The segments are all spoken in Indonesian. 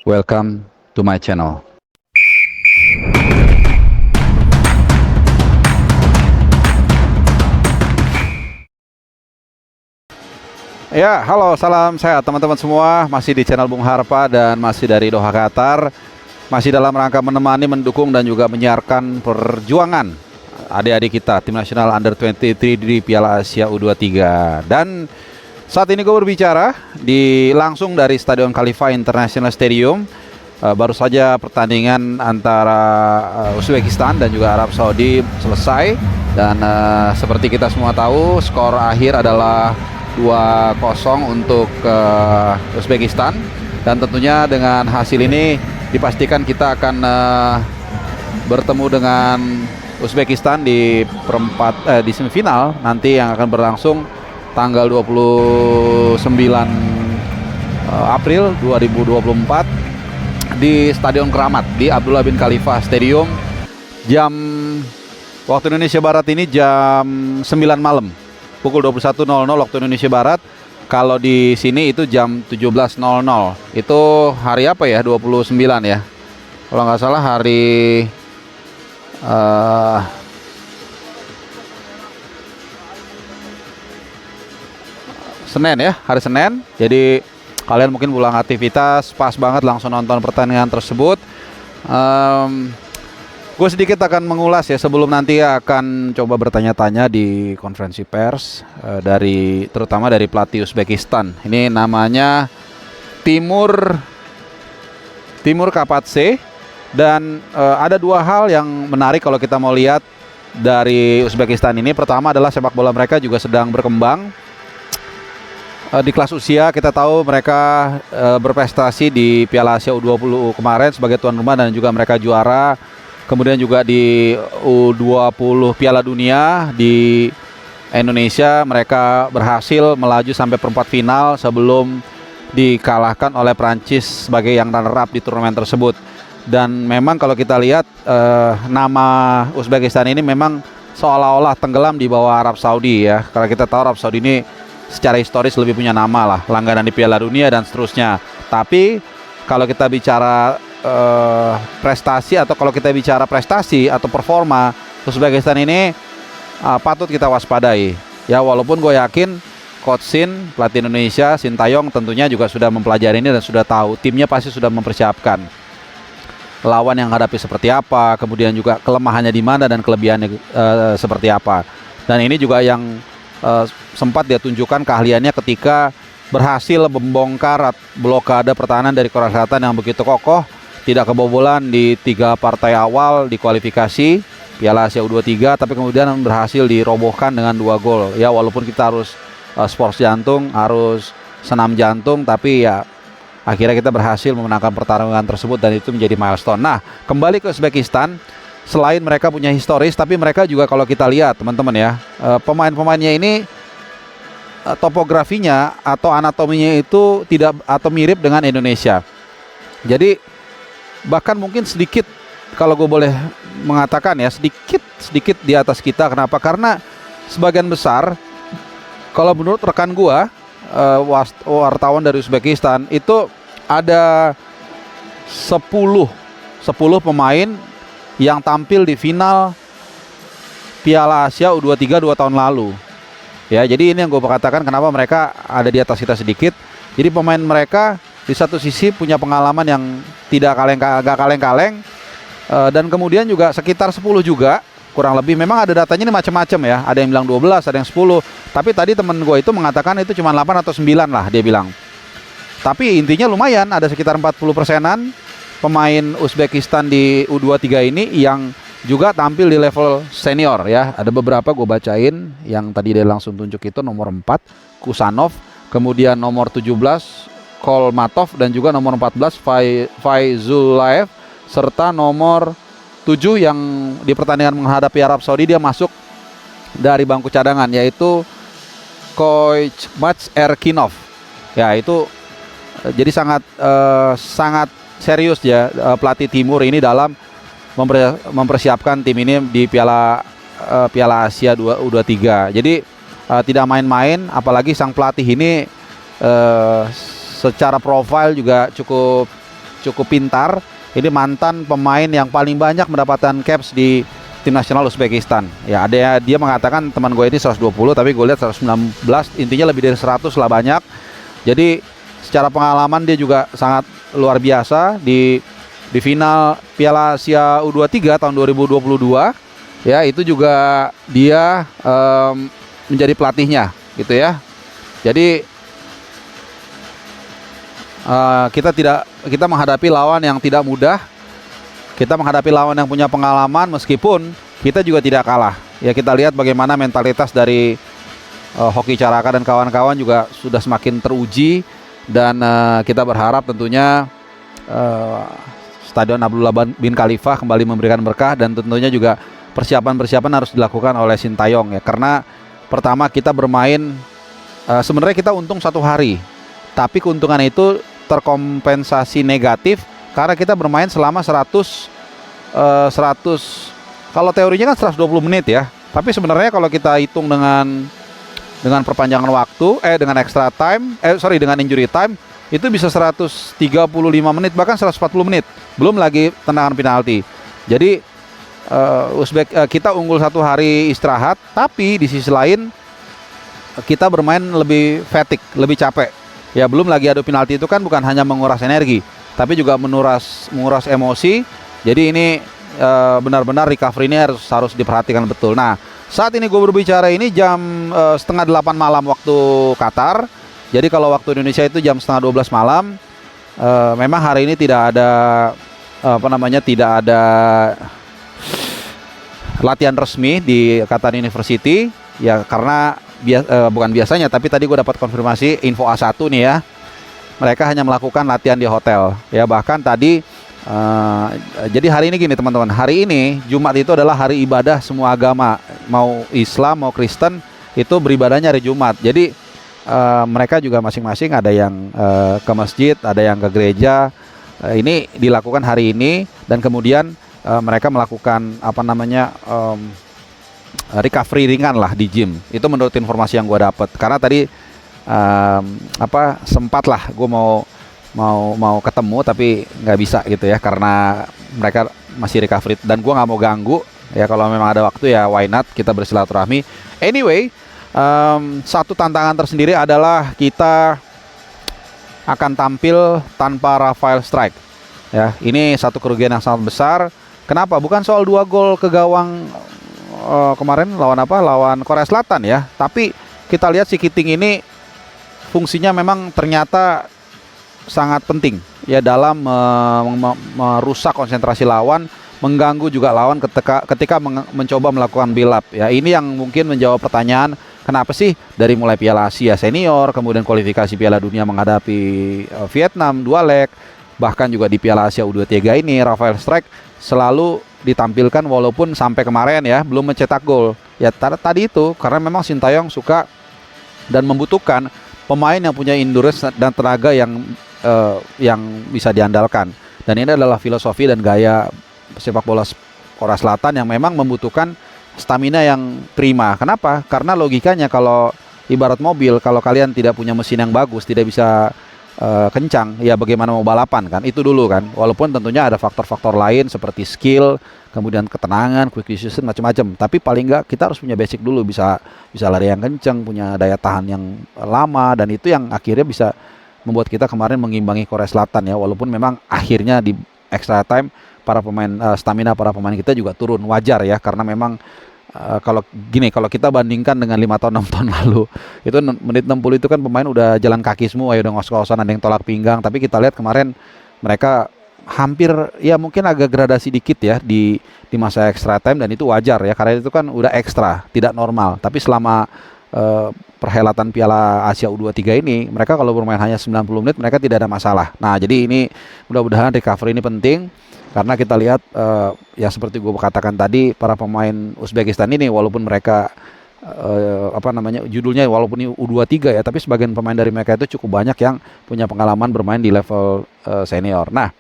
Welcome to my channel. Ya, halo, salam sehat teman-teman semua. Masih di channel Bung Harpa dan masih dari Doha, Qatar. Masih dalam rangka menemani, mendukung dan juga menyiarkan perjuangan adik-adik kita tim nasional Under 23 di Piala Asia U23. Dan saat ini gue berbicara langsung dari Stadion Khalifa International Stadium. Baru saja pertandingan antara Uzbekistan dan juga Arab Saudi selesai. Dan seperti kita semua tahu, skor akhir adalah 2-0 untuk Uzbekistan. Dan tentunya dengan hasil ini dipastikan kita akan bertemu dengan Uzbekistan di di semifinal nanti yang akan berlangsung tanggal 29 April 2024 di Stadion Keramat di Abdullah bin Khalifa Stadium. Jam waktu Indonesia Barat ini jam 9 malam, pukul 21.00 waktu Indonesia Barat. Kalau di sini itu jam 17.00. Itu hari apa ya? 29 ya. Kalau nggak salah hari Senin ya, hari Senin. Jadi kalian mungkin pulang aktivitas, pas banget langsung nonton pertandingan tersebut. Gue sedikit akan mengulas ya sebelum nanti akan coba bertanya-tanya di konferensi pers terutama dari pelatih Uzbekistan. Ini namanya Timur Kapatse. Dan ada dua hal yang menarik kalau kita mau lihat dari Uzbekistan ini. Pertama adalah sepak bola mereka juga sedang berkembang. Di kelas usia kita tahu mereka berprestasi di Piala Asia U20 kemarin sebagai tuan rumah dan juga mereka juara. Kemudian juga di U20 Piala Dunia di Indonesia mereka berhasil melaju sampai perempat final sebelum dikalahkan oleh Prancis sebagai yang runner-up di turnamen tersebut. Dan memang kalau kita lihat nama Uzbekistan ini memang seolah-olah tenggelam di bawah Arab Saudi ya. Kalau kita tahu Arab Saudi ini secara historis lebih punya nama lah, langganan di Piala Dunia dan seterusnya. Tapi kalau kita bicara prestasi atau kalau kita bicara prestasi atau performa, Uzbekistan ini patut kita waspadai. Ya walaupun gue yakin Coach Shin, pelatih Indonesia, Sintayong tentunya juga sudah mempelajari ini dan sudah tahu timnya pasti sudah mempersiapkan lawan yang hadapi seperti apa, kemudian juga kelemahannya di mana dan kelebihannya seperti apa. Dan ini juga yang sempat dia tunjukkan keahliannya ketika berhasil membongkar blokade pertahanan dari Korea Selatan yang begitu kokoh, tidak kebobolan di 3 partai awal di kualifikasi Piala Asia U23, tapi kemudian berhasil dirobohkan dengan 2 gol. Ya walaupun kita harus sports jantung, harus senam jantung, tapi ya akhirnya kita berhasil memenangkan pertarungan tersebut dan itu menjadi milestone. Nah, kembali ke Uzbekistan. Selain mereka punya historis, tapi mereka juga kalau kita lihat teman-teman ya, pemain-pemainnya ini topografinya atau anatominya itu tidak atau mirip dengan Indonesia. Jadi bahkan mungkin sedikit, kalau gue boleh mengatakan ya, sedikit di atas kita. Kenapa? Karena sebagian besar, kalau menurut rekan gue, wartawan dari Uzbekistan itu ada 10 pemain yang tampil di final Piala Asia U23 2 tahun lalu. Ya, jadi ini yang gue katakan kenapa mereka ada di atas kita sedikit. Jadi pemain mereka di satu sisi punya pengalaman yang tidak kaleng-kaleng, dan kemudian juga sekitar 10 juga kurang lebih. Memang ada datanya ini macam-macam ya. Ada yang bilang 12, ada yang 10. Tapi tadi temen gue itu mengatakan itu cuma 8 atau 9 lah dia bilang. Tapi intinya lumayan, ada sekitar 40%-an pemain Uzbekistan di U23 ini yang juga tampil di level senior ya. Ada beberapa gue bacain yang tadi dia langsung tunjuk itu nomor 4 Kusanov, kemudian nomor 17 Kolmatov dan juga nomor 14 Faizulaev, serta nomor 7 yang di pertandingan menghadapi Arab Saudi dia masuk dari bangku cadangan, yaitu Koichmats Erkinov. Ya itu jadi sangat serius ya pelatih Timur ini dalam mempersiapkan tim ini di Piala Asia U23. Jadi tidak main-main, apalagi sang pelatih ini secara profil juga cukup cukup pintar. Ini mantan pemain yang paling banyak mendapatkan caps di tim nasional Uzbekistan. Ya, ada dia mengatakan teman gue ini 120, tapi gue lihat 119, intinya lebih dari 100 lah banyak. Jadi secara pengalaman dia juga sangat luar biasa di final Piala Asia U23 tahun 2022. Ya, itu juga dia menjadi pelatihnya gitu ya. Jadi kita menghadapi lawan yang tidak mudah. Kita menghadapi lawan yang punya pengalaman, meskipun kita juga tidak kalah. Ya, kita lihat bagaimana mentalitas dari Hoki Caraka dan kawan-kawan juga sudah semakin teruji. Dan kita berharap tentunya Stadion Abdullah bin Khalifah kembali memberikan berkah. Dan tentunya juga persiapan-persiapan harus dilakukan oleh Sintayong ya. Karena pertama kita bermain, sebenarnya kita untung 1 hari, tapi keuntungan itu terkompensasi negatif karena kita bermain selama 100 kalau teorinya kan 120 menit ya. Tapi sebenarnya kalau kita hitung dengan perpanjangan waktu, dengan extra time, dengan injury time, itu bisa 135 menit, bahkan 140 menit. Belum lagi tendangan penalti. Jadi kita unggul 1 hari istirahat, tapi di sisi lain kita bermain lebih fatigue, lebih capek. Ya, belum lagi adu penalti itu kan bukan hanya menguras energi, tapi juga menguras emosi. Jadi ini benar-benar recovery ini harus diperhatikan betul. Nah, saat ini gue berbicara ini jam setengah 8 malam waktu Qatar. Jadi kalau waktu Indonesia itu jam setengah 12 malam. Memang hari ini tidak ada tidak ada latihan resmi di Qatar University ya, karena bukan biasanya, tapi tadi gue dapat konfirmasi info A1 nih ya. Mereka hanya melakukan latihan di hotel ya. Bahkan tadi jadi hari ini gini teman-teman, hari ini Jumat itu adalah hari ibadah semua agama, mau Islam mau Kristen, itu beribadahnya hari Jumat. Jadi mereka juga masing-masing ada yang ke masjid, ada yang ke gereja. Ini dilakukan hari ini, dan kemudian mereka melakukan recovery ringan lah di gym. Itu menurut informasi yang gue dapat. Karena tadi sempat lah gue mau ketemu, tapi nggak bisa gitu ya, karena mereka masih recovery dan gue nggak mau ganggu ya. Kalau memang ada waktu ya why not, kita bersilaturahmi. Anyway, satu tantangan tersendiri adalah kita akan tampil tanpa Rafael Strike ya. Ini satu kerugian yang sangat besar. Kenapa? Bukan soal 2 gol ke gawang kemarin lawan Korea Selatan ya, tapi kita lihat si Keating ini fungsinya memang ternyata sangat penting ya dalam merusak konsentrasi lawan, mengganggu juga lawan ketika mencoba melakukan build up ya. Ini yang mungkin menjawab pertanyaan kenapa sih dari mulai Piala Asia Senior, kemudian kualifikasi Piala Dunia menghadapi Vietnam 2 leg, bahkan juga di Piala Asia U23 ini Rafael Strike selalu ditampilkan walaupun sampai kemarin ya belum mencetak gol. Ya tadi itu karena memang Sintayong suka dan membutuhkan pemain yang punya endurance dan tenaga yang bisa diandalkan. Dan ini adalah filosofi dan gaya sepak bola Korea Selatan yang memang membutuhkan stamina yang prima. Kenapa? Karena logikanya kalau ibarat mobil, kalau kalian tidak punya mesin yang bagus, tidak bisa kencang, ya bagaimana mau balapan kan? Itu dulu kan. Walaupun tentunya ada faktor-faktor lain seperti skill, kemudian ketenangan, quick decision, macam-macam. Tapi paling enggak kita harus punya basic dulu, bisa lari yang kencang, punya daya tahan yang lama, dan itu yang akhirnya bisa membuat kita kemarin mengimbangi Korea Selatan ya. Walaupun memang akhirnya di extra time para pemain stamina para pemain kita juga turun, wajar ya, karena memang kalau kita bandingkan dengan 5 tahun 6 tahun lalu, itu menit 60 itu kan pemain udah jalan kaki semua ya, udah ngos-ngosan, ada yang tolak pinggang. Tapi kita lihat kemarin mereka hampir ya mungkin agak gradasi dikit ya di masa extra time, dan itu wajar ya karena itu kan udah ekstra, tidak normal. Tapi selama perhelatan Piala Asia U23 ini mereka kalau bermain hanya 90 menit mereka tidak ada masalah. Nah, jadi ini mudah-mudahan recovery ini penting. Karena kita lihat ya seperti gue katakan tadi, para pemain Uzbekistan ini walaupun mereka judulnya walaupun U23 ya, tapi sebagian pemain dari mereka itu cukup banyak yang punya pengalaman bermain di level senior. Nah,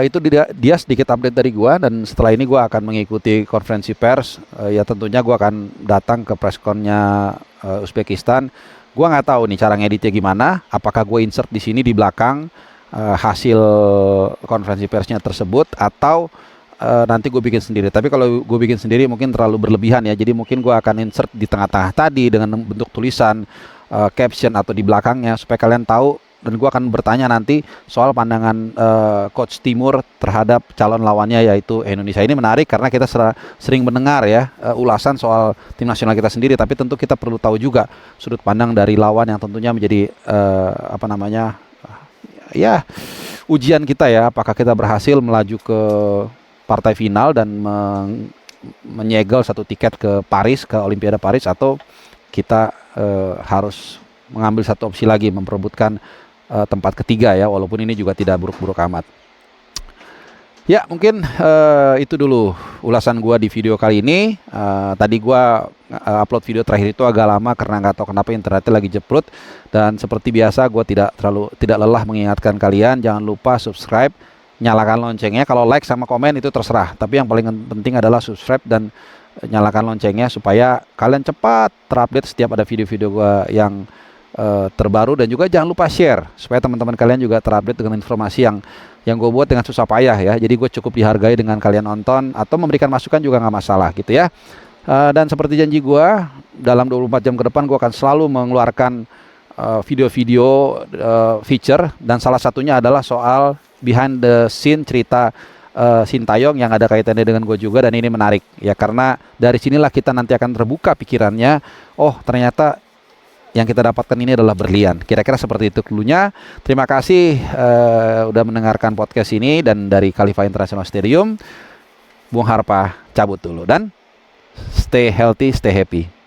itu dia sedikit update dari gue, dan setelah ini gue akan mengikuti konferensi pers. Ya tentunya gue akan datang ke pressconnya Uzbekistan. Gue nggak tahu nih cara ngeditnya gimana, apakah gue insert di sini di belakang hasil konferensi persnya tersebut, atau nanti gue bikin sendiri. Tapi kalau gue bikin sendiri mungkin terlalu berlebihan ya. Jadi mungkin gue akan insert di tengah-tengah tadi dengan bentuk tulisan, caption atau di belakangnya supaya kalian tahu. Dan gue akan bertanya nanti soal pandangan Coach Timur terhadap calon lawannya yaitu Indonesia. Ini menarik karena kita sering mendengar ya ulasan soal tim nasional kita sendiri. Tapi tentu kita perlu tahu juga sudut pandang dari lawan yang tentunya menjadi ya ujian kita ya. Apakah kita berhasil melaju ke partai final dan menyegel satu tiket ke Paris, ke Olimpiade Paris, atau kita harus mengambil satu opsi lagi, memperebutkan tempat ketiga ya, walaupun ini juga tidak buruk-buruk amat. Ya mungkin itu dulu ulasan gua di video kali ini. Tadi gua upload video terakhir itu agak lama karena nggak tahu kenapa internetnya lagi jeprut, dan seperti biasa gua tidak lelah mengingatkan kalian jangan lupa subscribe, nyalakan loncengnya. Kalau like sama komen itu terserah, tapi yang paling penting adalah subscribe dan nyalakan loncengnya supaya kalian cepat terupdate setiap ada video-video gua yang terbaru. Dan juga jangan lupa share supaya teman-teman kalian juga terupdate dengan informasi yang gue buat dengan susah payah ya. Jadi gue cukup dihargai dengan kalian nonton atau memberikan masukan juga nggak masalah gitu ya. Dan seperti janji gue, dalam 24 jam ke depan gue akan selalu mengeluarkan video-video feature, dan salah satunya adalah soal behind the scene cerita Sintayong yang ada kaitannya dengan gue juga. Dan ini menarik ya, karena dari sinilah kita nanti akan terbuka pikirannya. Oh ternyata yang kita dapatkan ini adalah berlian. Kira-kira seperti itu dulunya. Terima kasih udah mendengarkan podcast ini, dan dari Khalifa International Stadium, Bung Harpa cabut dulu, dan stay healthy, stay happy.